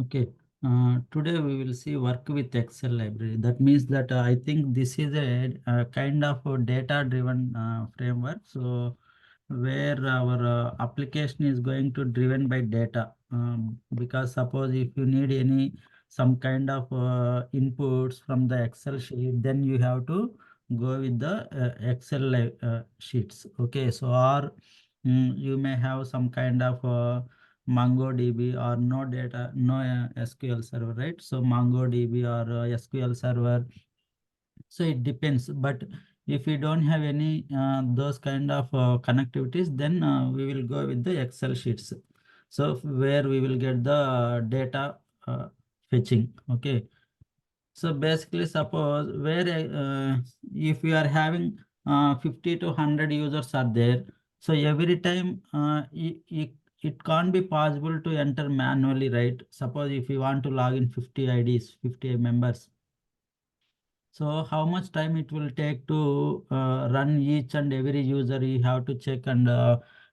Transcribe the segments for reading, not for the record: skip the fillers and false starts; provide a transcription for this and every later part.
Okay. Today we will see work with Excel library. That means that I think this is a kind of a data-driven framework. So where our application is going to driven by data. Because suppose if you need some kind of inputs from the Excel sheet, then you have to go with the Excel sheets. Okay. So or you may have some kind of MongoDB or no SQL server, right? So MongoDB or SQL server. So it depends. But if we don't have any those kind of connectivities, then we will go with the Excel sheets. So where we will get the data fetching. Okay. So basically, suppose where if we are having 50 to 100 users are there, so every time it can't be possible to enter manually, right? Suppose if you want to log in 50 IDs, 50 members. So how much time it will take to run each and every user? You have to check and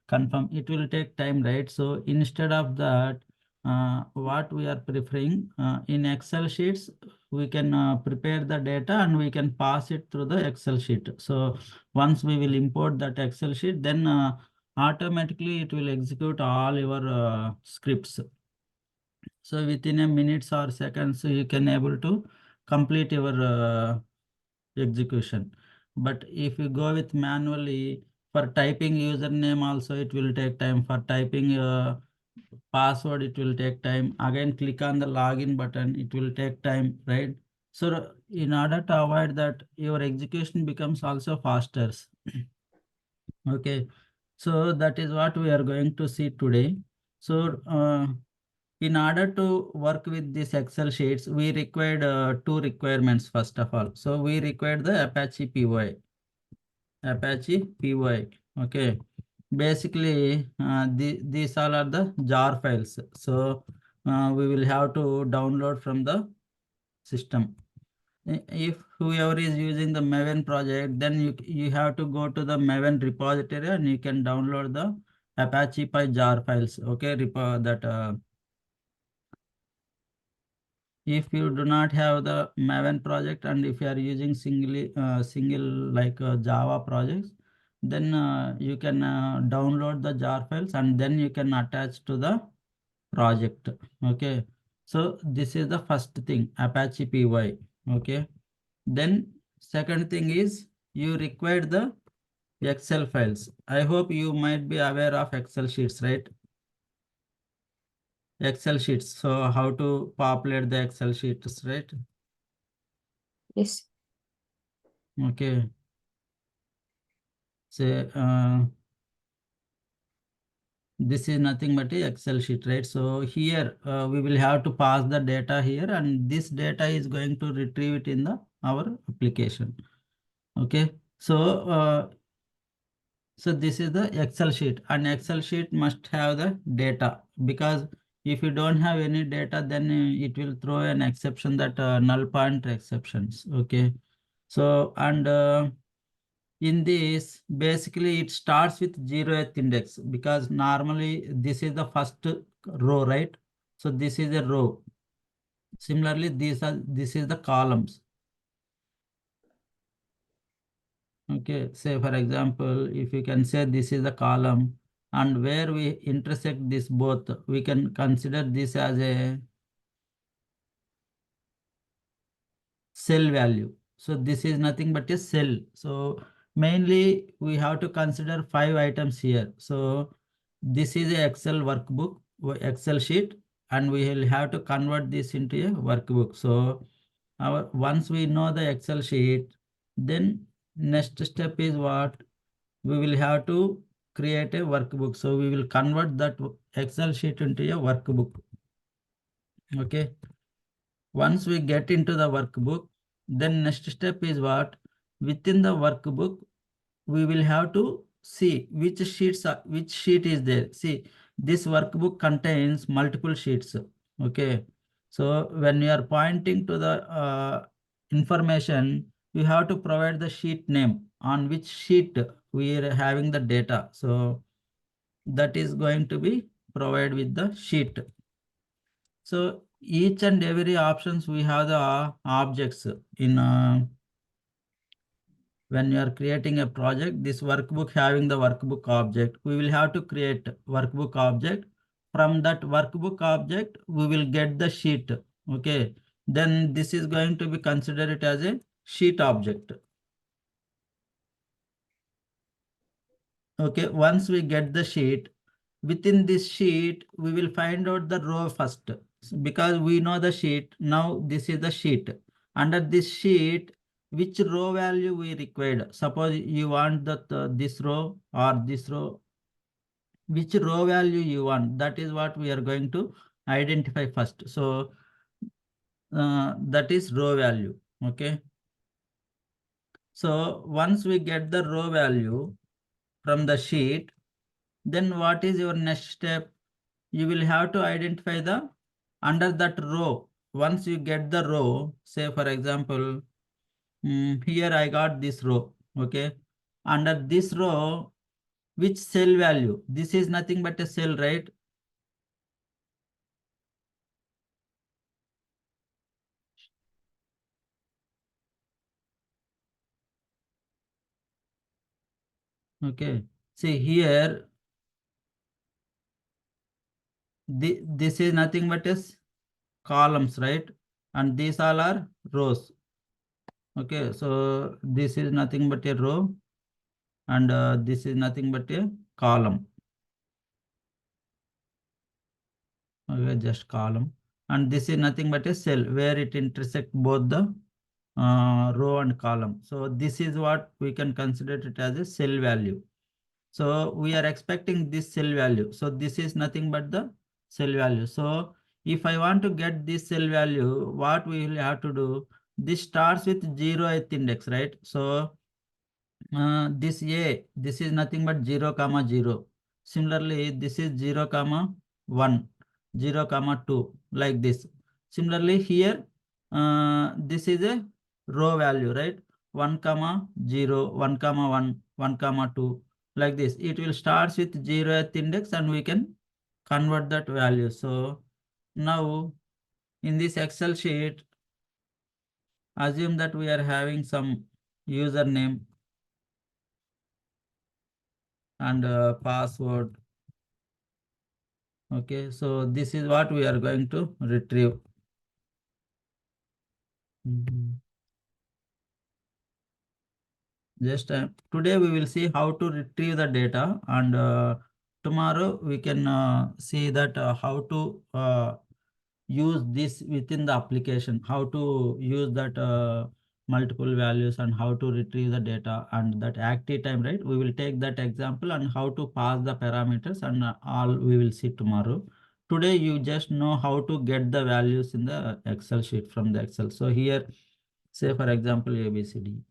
confirm. It will take time, right? So instead of that, what we are preferring in Excel sheets, we can prepare the data and we can pass it through the Excel sheet. So once we will import that Excel sheet, then automatically it will execute all your scripts. So within a minutes or seconds, you can able to complete your execution. But if you go with manually, for typing username also it will take time. For typing password it will take time. Again click on the login button, it will take time, right? So in order to avoid that, your execution becomes also faster. Okay, so that is what we are going to see today. So in order to work with these Excel sheets, we required two requirements first of all. So we required the Apache PY. Apache PY. Okay. Basically, these all are the jar files. So we will have to download from the system. If whoever is using the Maven project, then you have to go to the Maven repository and you can download the Apache PY jar files. Okay, if you do not have the Maven project and if you are using single like Java projects, then you can download the jar files and then you can attach to the project. Okay, so this is the first thing, Apache PY. Okay, then second thing is you require the Excel files. I hope you might be aware of Excel sheets, right? Excel sheets. So how to populate the Excel sheets, right? Yes. Okay. Say this is nothing but a Excel sheet, right? So here we will have to pass the data here, and this data is going to retrieve it in the our application. Okay. So this is the Excel sheet, and Excel sheet must have the data, because if you don't have any data, then it will throw an exception, that null pointer exceptions. Okay. So and in this, basically it starts with 0th index, because normally this is the first row, right? So this is a row. Similarly, this is the columns. Okay, say for example, if you can say this is the column, and where we intersect this both, we can consider this as a cell value. So this is nothing but a cell. So mainly we have to consider 5 items here. So this is a Excel workbook, Excel sheet, and we will have to convert this into a workbook. So once we know the Excel sheet, then next step is what? We will have to create a workbook. So we will convert that Excel sheet into a workbook. Okay. Once we get into the workbook, then next step is what? Within the workbook, we will have to see which sheet is there. See, this workbook contains multiple sheets. Okay. So when you are pointing to the information, you have to provide the sheet name on which sheet we are having the data. So that is going to be provided with the sheet. So each and every options we have the objects in when you are creating a project, this workbook having the workbook object, we will have to create workbook object. From that workbook object, we will get the sheet. Okay. Then this is going to be considered as a sheet object. Okay. Once we get the sheet, within this sheet, we will find out the row first because we know the sheet. Now this is the sheet. Under this sheet, which row value we required? Suppose you want that this row or this row, which row value you want. That is what we are going to identify first. So that is row value. Okay. So once we get the row value from the sheet, then what is your next step? You will have to identify the under that row. Once you get the row, say for example, here I got this row. Okay. Under this row, which cell value? This is nothing but a cell, right? Okay. See here, this is nothing but is columns, right? And these all are rows. Okay. So this is nothing but a row and this is nothing but a column. Okay, just column. And this is nothing but a cell where it intersect both the row and column. So this is what we can consider it as a cell value. So we are expecting this cell value. So this is nothing but the cell value. So if I want to get this cell value, what we will have to do? This starts with 0th index, right? So this A, this is nothing but 0, comma 0. Similarly, this is 0, comma 1, 0, comma 2, like this. Similarly, here, this is a row value, right? 1, comma 0, 1, comma 1, 1, comma 2, like this. It will start with 0th index and we can convert that value. So now in this Excel sheet, assume that we are having some username and password. Okay, so this is what we are going to retrieve. Mhm. Just today we will see how to retrieve the data, and tomorrow we can see that how to use this within the application, how to use that multiple values and how to retrieve the data and that active time, right? We will take that example and how to pass the parameters and all we will see tomorrow. Today you just know how to get the values in the Excel sheet from the Excel. So here, say for example, ABCD.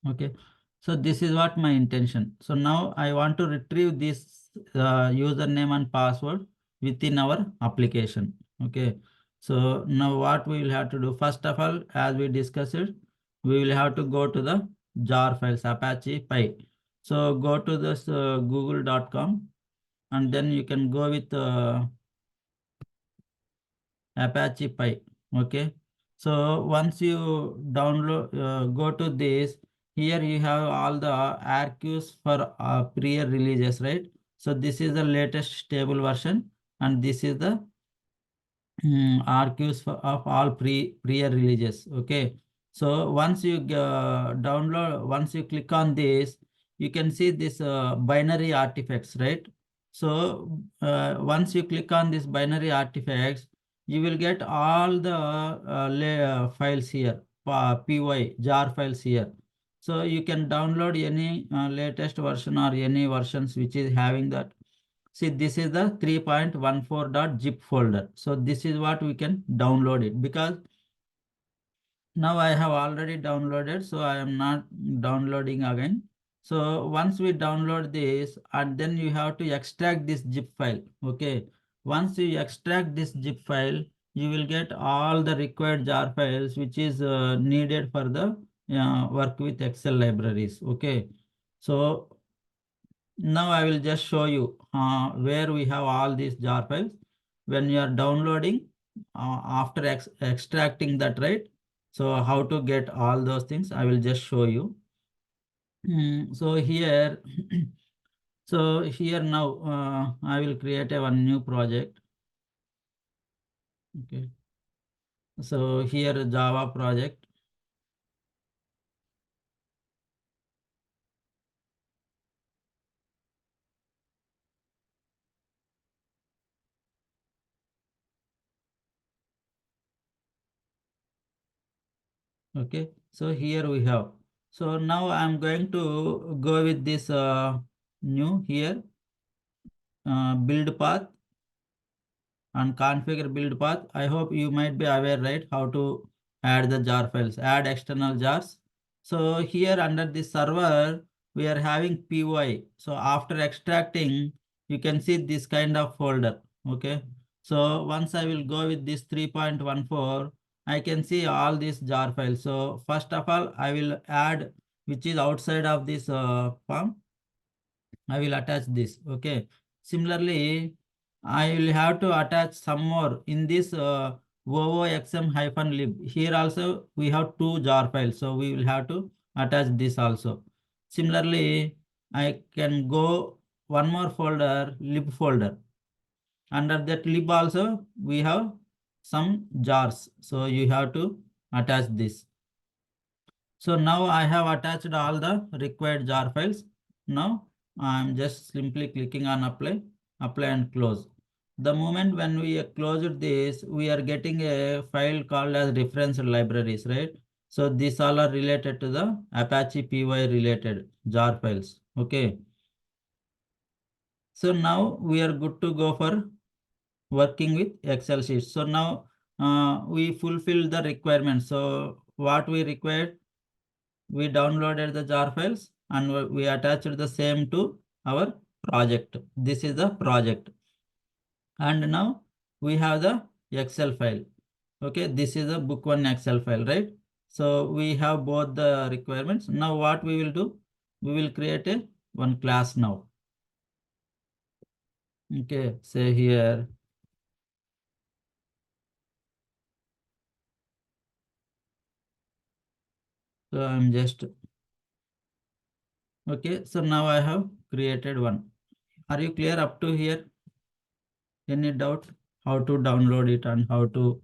Okay, so this is what my intention. So now I want to retrieve this username and password within our application. Okay, so now what we will have to do, first of all, as we discussed it, we will have to go to the jar files, Apache Py. So go to this google.com and then you can go with Apache Py. Okay. So once you download, go to this, here you have all the archives for prior releases, right? So this is the latest stable version and this is the archives of all prior releases. Okay. So once you download, once you click on this, you can see this binary artifacts, right? So once you click on this binary artifacts, you will get all the files here, py jar files here. So you can download any latest version or any versions which is having that. See, this is the 3.14.zip folder. So this is what we can download it because now I have already downloaded, so I am not downloading again. So once we download this, and then you have to extract this zip file. Okay. Once you extract this zip file, you will get all the required jar files which is needed for the work with Excel libraries. Okay. So now I will just show you where we have all these jar files. When you are downloading, after extracting that, right? So how to get all those things, I will just show you. So here, so here now, I will create a one new project. Okay. So here Java project. Okay. So here we have. So now I'm going to go with this new here build path and configure build path. I hope you might be aware, right, how to add the jar files, add external jars. So here under this server, we are having py. So after extracting, you can see this kind of folder. Okay. So once I will go with this 3.14, I can see all these jar files. So first of all, I will add which is outside of this form. I will attach this. Okay. Similarly, I will have to attach some more in this ooxm-lib. Here also we have two jar files, so we will have to attach this also. Similarly, I can go one more folder, lib folder. Under that lib also we have some jars, so you have to attach this. So now I have attached all the required jar files. Now I'm just simply clicking on apply, apply and close. The moment when we closed this, we are getting a file called as reference libraries, right? So these all are related to the Apache PY related jar files. Okay. So now we are good to go for working with Excel sheets. So now we fulfill the requirements. So what we required, we downloaded the jar files and we attached the same to our project. This is the project. And now we have the Excel file. Okay, this is a book one Excel file, right? So we have both the requirements. Now what we will do, we will create a one class now. Okay, say here. So I'm just, okay, so now I have created one. Are you clear up to here? Any doubt how to download it and how to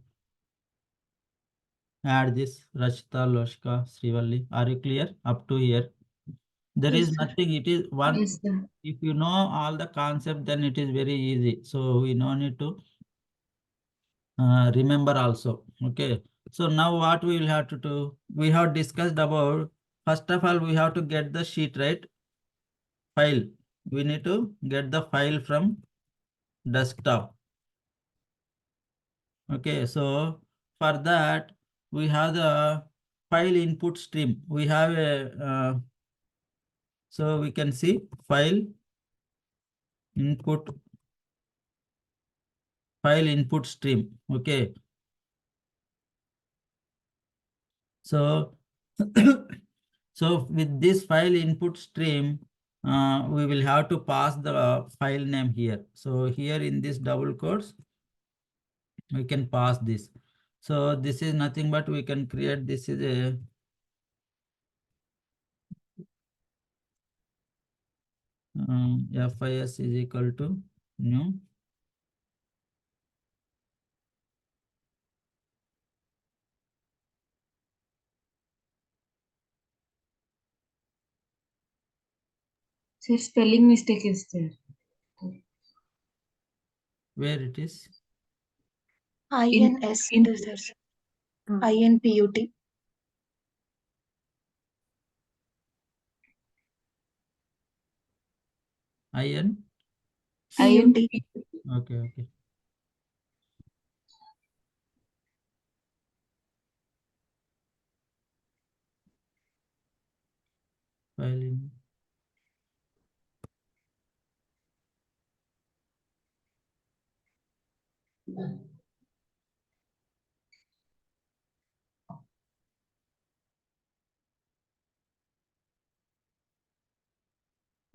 add this Rachita, Loshka, Srivalli? Are you clear up to here? There is Yes, sir. nothing. It is one. Yes, sir. If you know all the concept, then it is very easy. So we no need to remember also. Okay. So now what we will have to do? We have discussed about, first of all, we have to get the sheet, right? File. We need to get the file from desktop. Okay, so for that we have the file input stream. We have a so we can see file input stream. Okay, so so with this file input stream, we will have to pass the file name here. So here in this double quotes, we can pass this. So this is nothing but we can create, this is a FIS is equal to new. Sir, spelling mistake is there. Where it is? INS it is there, sir. INPUT. IN? PUT. Okay, okay. File in.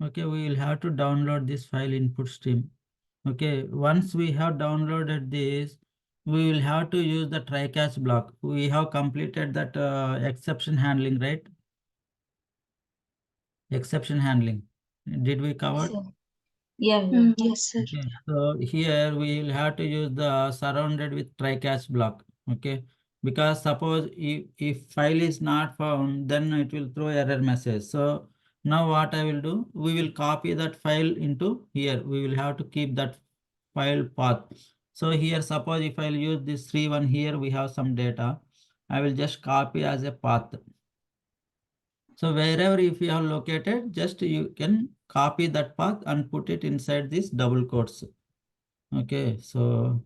Okay, we will have to download this file input stream. Okay, once we have downloaded this, we will have to use the try catch block. We have completed that exception handling, right? Exception handling. Did we cover? Sir. Yeah. Yes, sir. Okay. So here we will have to use the surrounded with try catch block. Okay. Because suppose if file is not found, then it will throw error message. So now what I will do, we will copy that file into here. We will have to keep that file path. So here, suppose if I'll use this 3.1 here, we have some data. I will just copy as a path. So wherever if you have located, just you can copy that path and put it inside this double quotes. Okay, so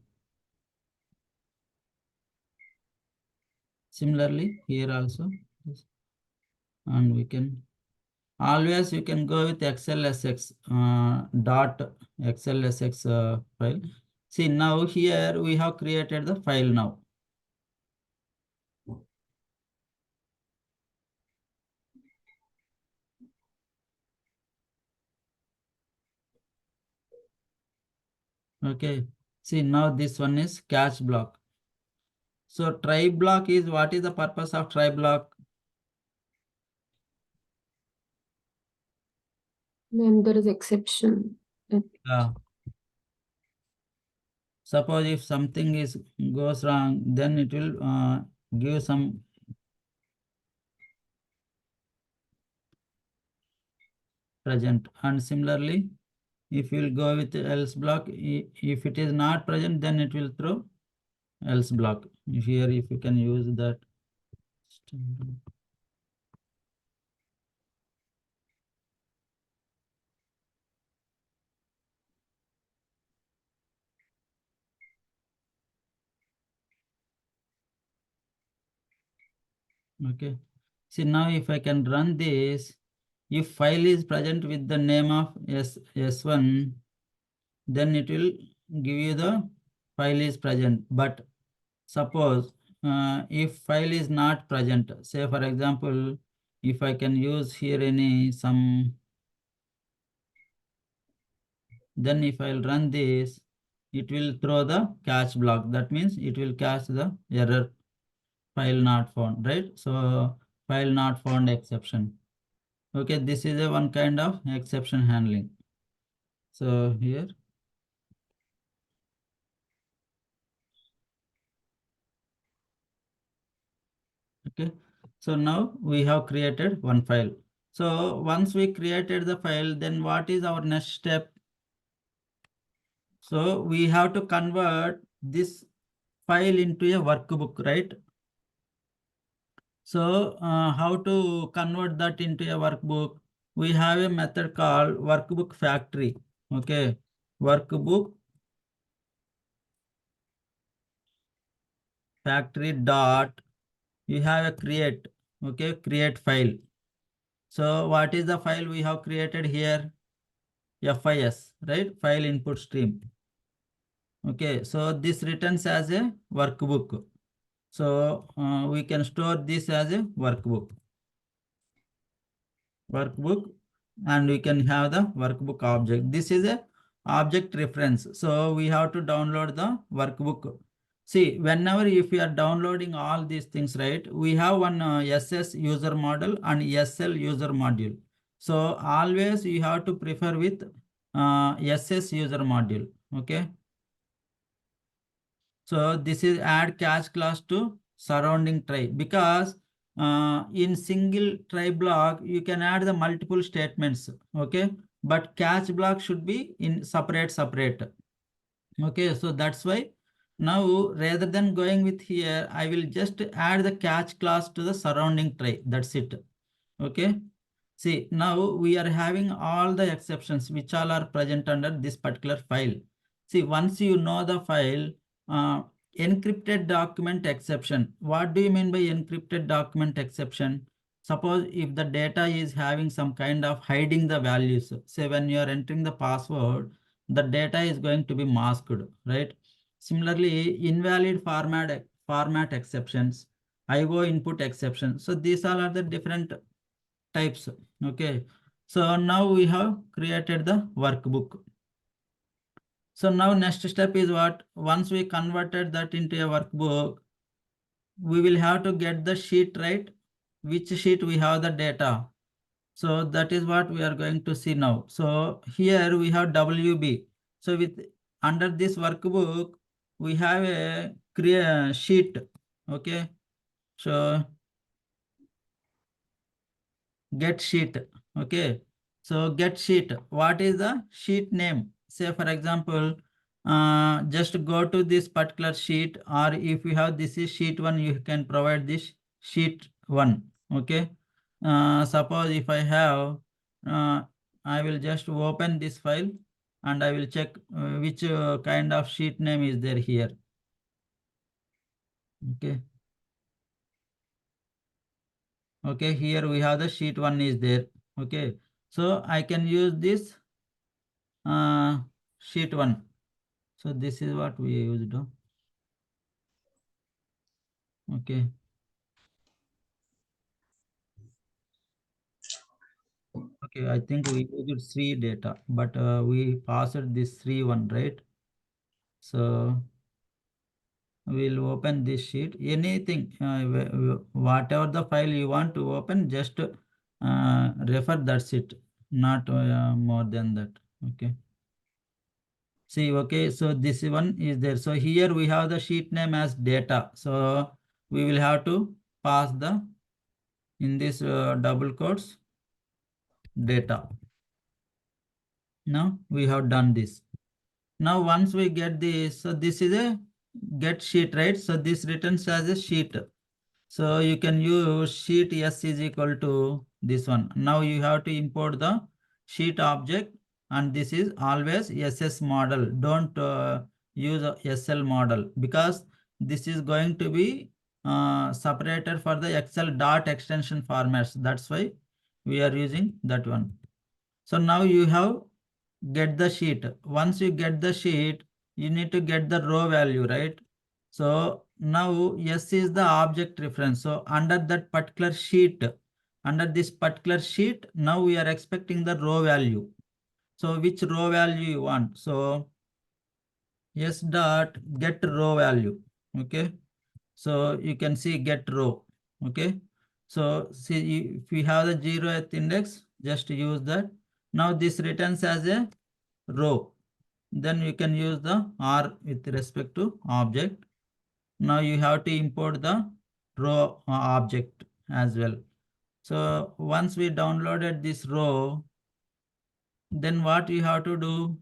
similarly here also, and we can always you can go with XLSX dot XLSX file. See now here we have created the file now. Okay, see now this one is catch block. So try block is, what is the purpose of try block? When there is exception. Suppose if something is goes wrong, then it will give some present. And similarly, if you will go with else block, if it is not present, then it will throw else block. Here, if you can use that. Okay. See now if I can run this, if file is present with the name of S1, then it will give you the file is present. But suppose if file is not present, say for example, if I can use here then if I'll run this, it will throw the catch block. That means it will catch the error file not found, right? So file not found exception. Okay, this is a one kind of exception handling. So here. Okay, so now we have created one file. So once we created the file, then what is our next step? So we have to convert this file into a workbook, right? So how to convert that into a workbook? We have a method called workbook factory. Okay, workbook factory dot, you have a create, okay, create file. So what is the file we have created here? FIS, right? File input stream. Okay, so this returns as a workbook. So we can store this as a workbook, and we can have the workbook object. This is a object reference. So we have to download the workbook. See, whenever if you are downloading all these things, right, we have one SS user model and SL user module. So always you have to prefer with SS user module. Okay. So this is add catch class to surrounding try, because in single try block you can add the multiple statements. Okay, but catch block should be in separate. Okay, so that's why now rather than going with here, I will just add the catch class to the surrounding try. That's it. Okay. See, now we are having all the exceptions which all are present under this particular file. See, once you know the file, encrypted document exception. What do you mean by encrypted document exception? Suppose if the data is having some kind of hiding the values, say when you are entering the password, the data is going to be masked, right? Similarly, invalid format exceptions, IO input exception. So these all are the different types. Okay, so now we have created the workbook. So now next step is what? Once we converted that into a workbook, we will have to get the sheet, right? Which sheet we have the data. So that is what we are going to see now. So here we have WB. So with under this workbook, we have a sheet. Okay. So get sheet. Okay. So get sheet. What is the sheet name? Say for example, just go to this particular sheet, or if you have this is sheet 1, you can provide this sheet 1. Okay. Suppose if I have, I will just open this file and I will check which kind of sheet name is there here. Okay. Okay, here we have the sheet 1 is there. Okay. So I can use this sheet 1. So this is what we used. Okay. Okay, I think we used 3 data, but we passed this 3 one, right? So we'll open this sheet. Anything, whatever the file you want to open, just refer that's it, not more than that. Okay. See, okay, so this one is there. So here we have the sheet name as data. So we will have to pass the, in this double quotes, data. Now we have done this. Now once we get this, so this is a get sheet, right? So this returns as a sheet. So you can use sheet S is equal to this one. Now you have to import the sheet object, and this is always SS model. Don't use a SL model, because this is going to be separated for the Excel dot extension formats. That's why we are using that one. So now you have get the sheet. Once you get the sheet, you need to get the row value, right? So now S is the object reference. So under that particular sheet, under this particular sheet, now we are expecting the row value. So which row value you want? So S dot get row value. Okay. So you can see get row. Okay. So see, if we have the 0th index, just use that. Now this returns as a row. Then you can use the R with respect to object. Now you have to import the row object as well. So once we downloaded this row, then what you have to do?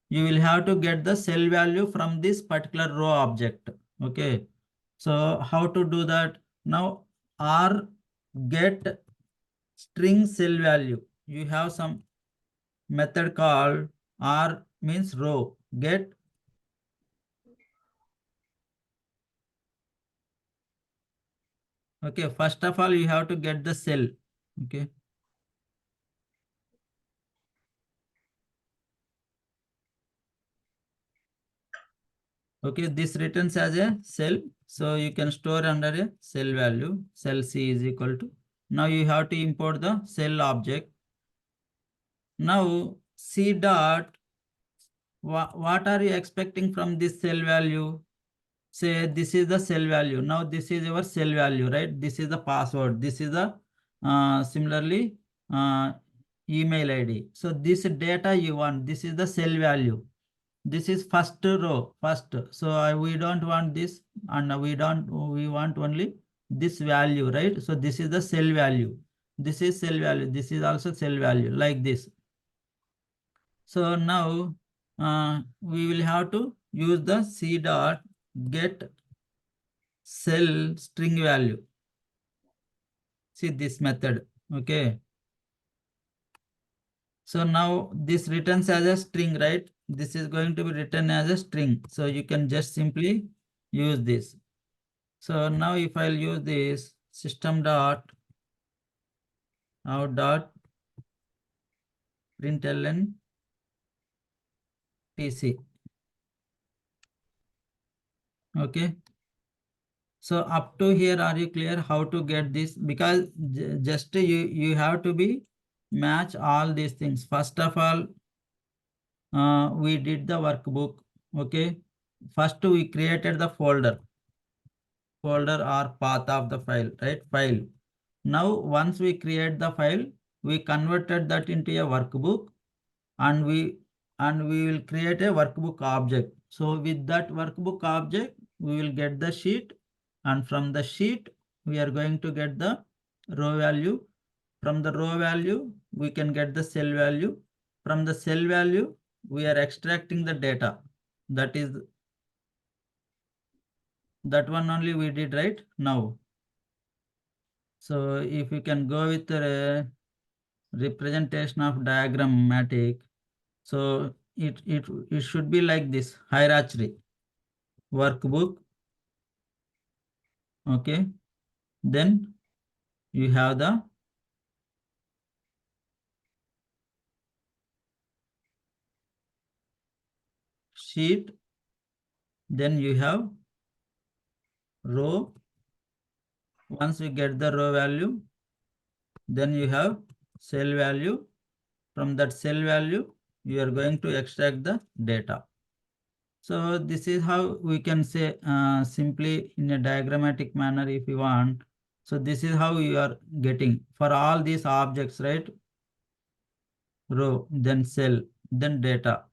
You will have to get the cell value from this particular row object. Okay. So how to do that? Now R get string cell value. You have some method called R means row get. Okay, first of all, you have to get the cell. Okay. Okay, this returns as a cell. So you can store under a cell value. Cell C is equal to. Now you have to import the cell object. Now C dot, what are you expecting from this cell value? Say this is the cell value. Now this is your cell value, right? This is the password. This is the similarly email ID. So this data you want, this is the cell value. This is first row, first. So we don't want this, and we want only this value, right? So this is the cell value. This is cell value. This is also cell value, like this. So now we will have to use the C dot get cell string value. See this method. Okay. So now this returns as a string, right? This is going to be written as a string. So you can just simply use this. So now if I'll use this system dot out dot println TC. Okay. So up to here, are you clear how to get this? Because just you have to be match all these things. First of all, we did the workbook. Okay. First we created the folder or path of the file, right? File. Now, once we create the file, we converted that into a workbook, and we will create a workbook object. So with that workbook object, we will get the sheet, and from the sheet, we are going to get the row value. From the row value, we can get the cell value. From the cell value, we are extracting the data. That one only we did right now. So if we can go with the representation of diagrammatic, so it should be like this hierarchy. Workbook. Okay. Then you have the sheet. Then you have row. Once you get the row value, then you have cell value. From that cell value, you are going to extract the data. So this is how we can say simply in a diagrammatic manner if you want. So this is how you are getting for all these objects, right? Row, then cell, then data.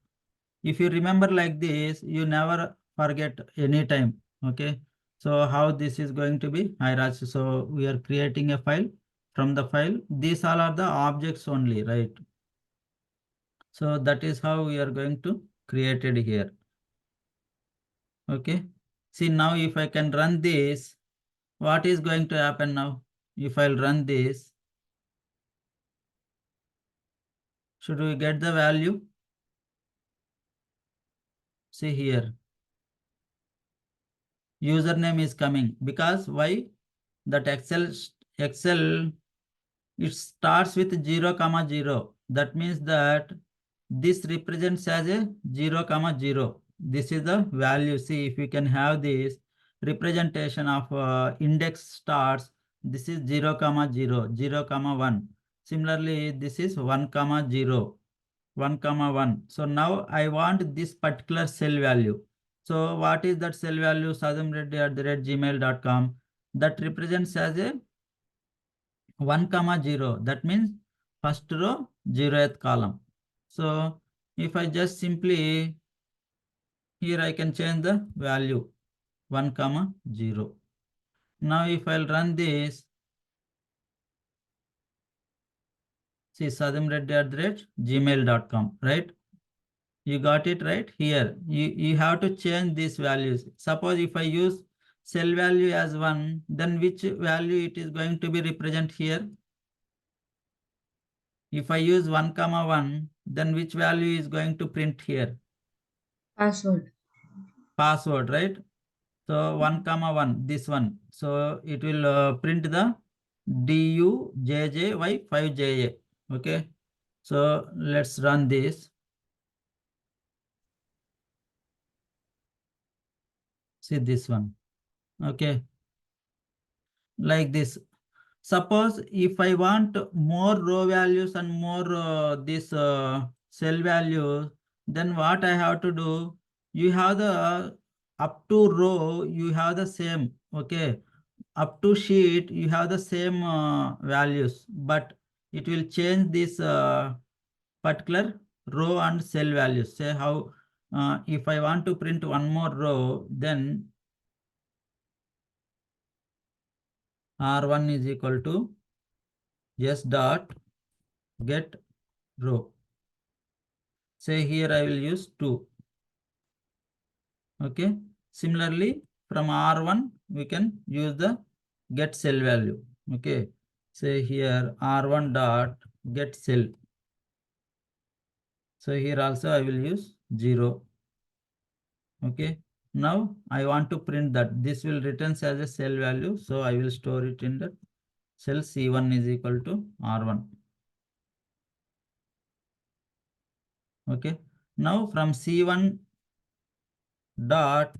If you remember like this, you never forget any time. Okay. So how this is going to be hierarchy. So we are creating a file. From the file, these all are the objects only, right? So that is how we are going to create it here. Okay. See, now if I can run this, what is going to happen now? If I'll run this, should we get the value? See here. Username is coming because why? That Excel it starts with 0, 0. That means that this represents as a 0, 0. This is the value. See, if we can have this representation of index starts, this is 0, 0, 0, 1. Similarly, this is 1, 0, 1, 1. So now I want this particular cell value. So what is that cell value? sadamreddy@gmail.com. That represents as a 1, 0. That means first row, 0th column. So if I just simply here I can change the value 1, 0. Now if I'll run this, see sadamreddy@gmail.com, right? You got it right here. You have to change these values. Suppose if I use cell value as 1, then which value it is going to be represent here? If I use 1, 1, then which value is going to print here? Password. Password, right? So 1, 1, this one. So it will print the DUJJY5JA. Okay. So let's run this. See this one. Okay. Like this. Suppose if I want more row values and more this cell values, then what I have to do? You have the up to row, you have the same. Okay. Up to sheet, you have the same values, but it will change this particular row and cell values. Say how if I want to print one more row, then R1 is equal to S dot get row. Say here I will use 2. Okay. Similarly, from R1 we can use the get cell value. Okay. Say here R1 dot get cell. So here also I will use 0. Okay. Now I want to print that. This will return as a cell value. So I will store it in the cell C1 is equal to R1. Okay. Now from C1 dot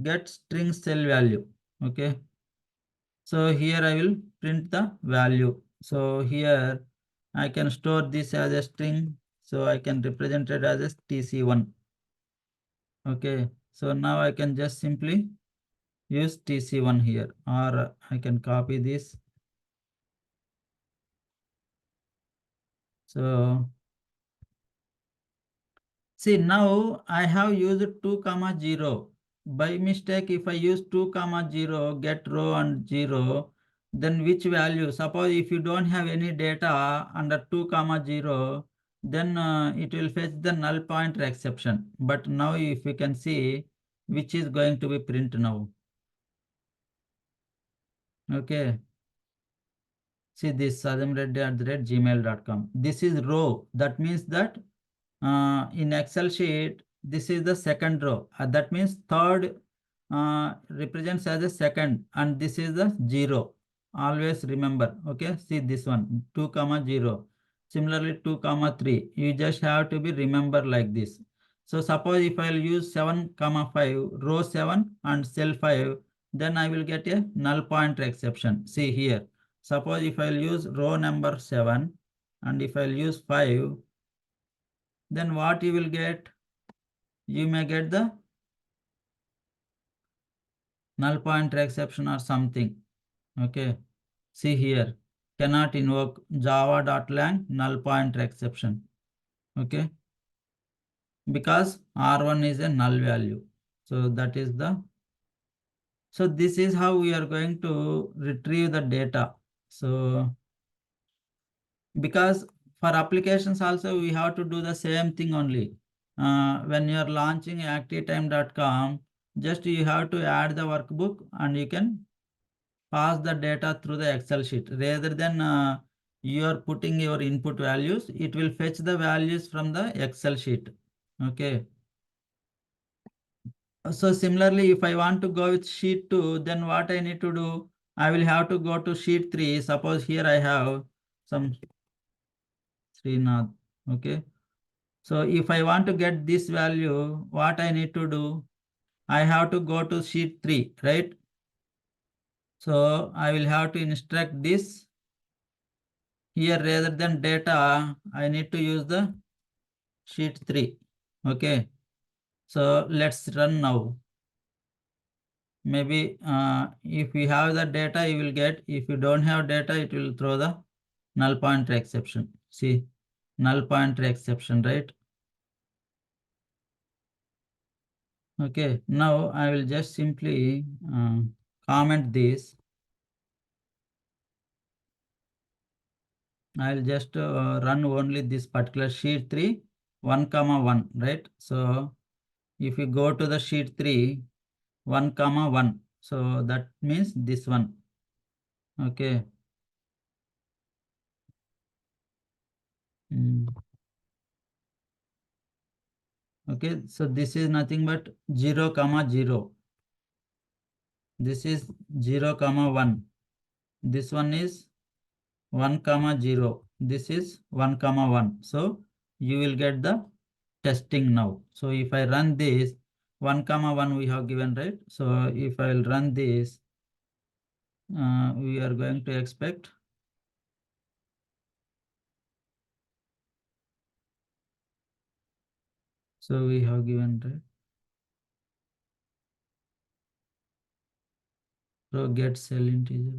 get string cell value. Okay. So here I will print the value. So here I can store this as a string So I can represent it as a TC1. Okay, so now I can just simply use TC1 here, or I can copy this. So see, now I have used 2 comma 0. By mistake, if I use 2 comma 0, get row and 0, then which value? Suppose if you don't have any data under 2 comma 0, then it will fetch the null pointer exception. But now if you can see, which is going to be print now. Okay. See this sadamreddy@gmail.com. This is row. That means that in Excel sheet, this is the second row. That means third represents as a second, and this is the 0. Always remember. Okay, see this one 2 comma 0. Similarly 2 comma 3. You just have to be remember like this. So suppose if I'll use 7 comma 5, row 7 and cell 5, then I will get a null pointer exception. See here. Suppose if I'll use row number 7 and if I'll use 5, then what you will get? You may get the null pointer exception or something. Okay. See here. Cannot invoke java.lang null pointer exception. Okay. Because R1 is a null value. So that is the. So this is how we are going to retrieve the data. So because for applications also we have to do the same thing only. When you are launching activetime.com, just you have to add the workbook and you can pass the data through the Excel sheet. Rather than you are putting your input values, it will fetch the values from the Excel sheet. Okay. So similarly, if I want to go with sheet 2, then what I need to do? I will have to go to sheet 3. Suppose here I have some Srinath. Okay. So if I want to get this value, what I need to do? I have to go to sheet 3, right? So I will have to instruct this. Here rather than data, I need to use the sheet 3. Okay. So let's run now. Maybe if you have the data, you will get. If you don't have data, it will throw the null pointer exception. See, null pointer exception, right? Okay, now I will just simply comment this. I'll just run only this particular sheet 3, 1 comma 1, right? So if you go to the sheet 3, 1 comma 1, so that means this one. Okay. Okay, so this is nothing but 0 comma 0. This is 0 comma 1. This one is 1 comma 0. This is 1 comma 1. So you will get the testing now. So if I run this, 1 comma 1 we have given, right? So if I will run this, we are going to expect. So we have given, right? So get cell integer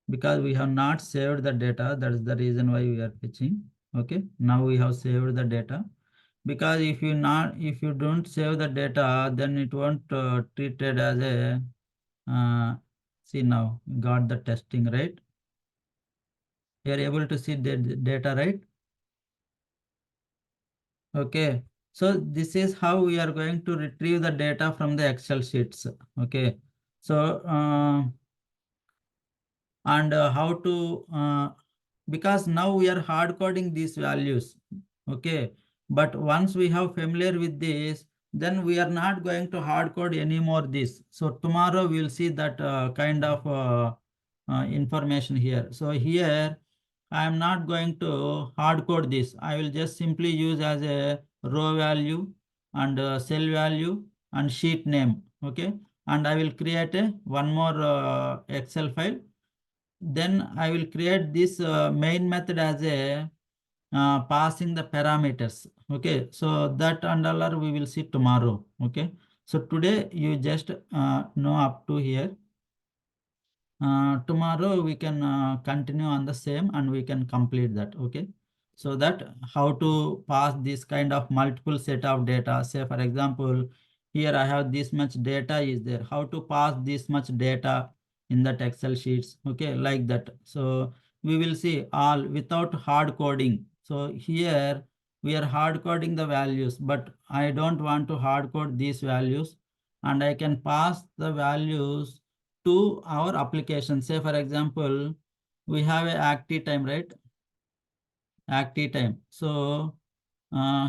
because we have not saved the data. That is the reason why we are fetching. Okay, now we have saved the data. Because if you don't save the data, then it won't treat it as a see now got the testing, right? You are able to see the data, right? Okay, so this is how we are going to retrieve the data from the Excel sheets. Okay, so and how to because now we are hard coding these values. Okay, but once we have familiar with this, then we are not going to hard code anymore this. So tomorrow we will see that kind of information here. So here I am not going to hard code this. I will just simply use as a row value and cell value and sheet name. Okay, and I will create a one more Excel file then I will create this main method as a passing the parameters. Okay, so that and all we will see tomorrow. Okay, so today you just know up to here. Tomorrow we can continue on the same and we can complete that. Okay, so that how to pass this kind of multiple set of data. Say for example, here I have this much data is there. How to pass this much data in that Excel sheets. Okay, like that. So we will see all without hard coding. So here we are hard coding the values, but I don't want to hard code these values, and I can pass the values to our application. Say for example, we have a active time, right? Active time. So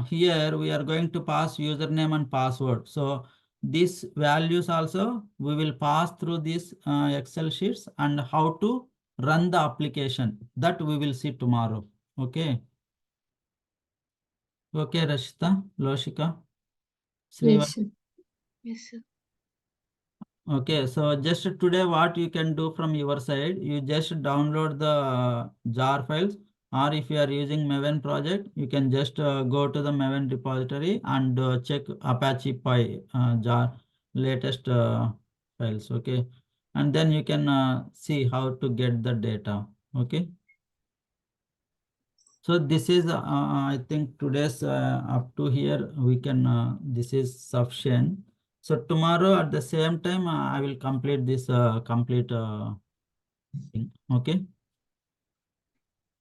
here we are going to pass username and password. So these values also we will pass through these Excel sheets, and how to run the application that we will see tomorrow. Okay. Okay, Rashita, Loshika, Sriva. Yes, sir. Yes, sir. Okay, so just today what you can do from your side, you just download the jar files, or if you are using Maven project, you can just go to the Maven repository and check Apache Py jar latest files. Okay, and then you can see how to get the data. Okay, so this is I think today's up to here we can this is sufficient. So tomorrow at the same time I will complete this complete thing. Okay.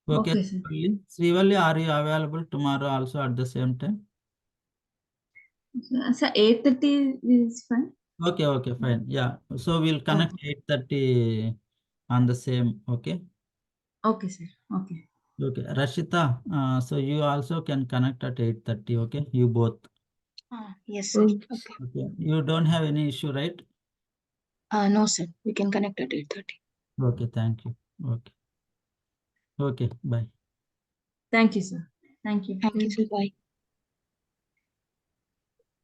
Okay. Okay, sir. Srivalli, are you available tomorrow also at the same time? Sir, 8:30 is fine. Okay, okay, fine. Yeah. So we'll connect 8:30 on the same. Okay. Okay, sir. Okay. Okay. Rashita, so you also can connect at 8:30. Okay. You both. Yes, sir. Okay. Okay. Okay. You don't have any issue, right? No, sir. We can connect at 8:30. Okay. Thank you. Okay. Okay. Bye. Thank you, sir. Thank you. Thank you, sir. Bye.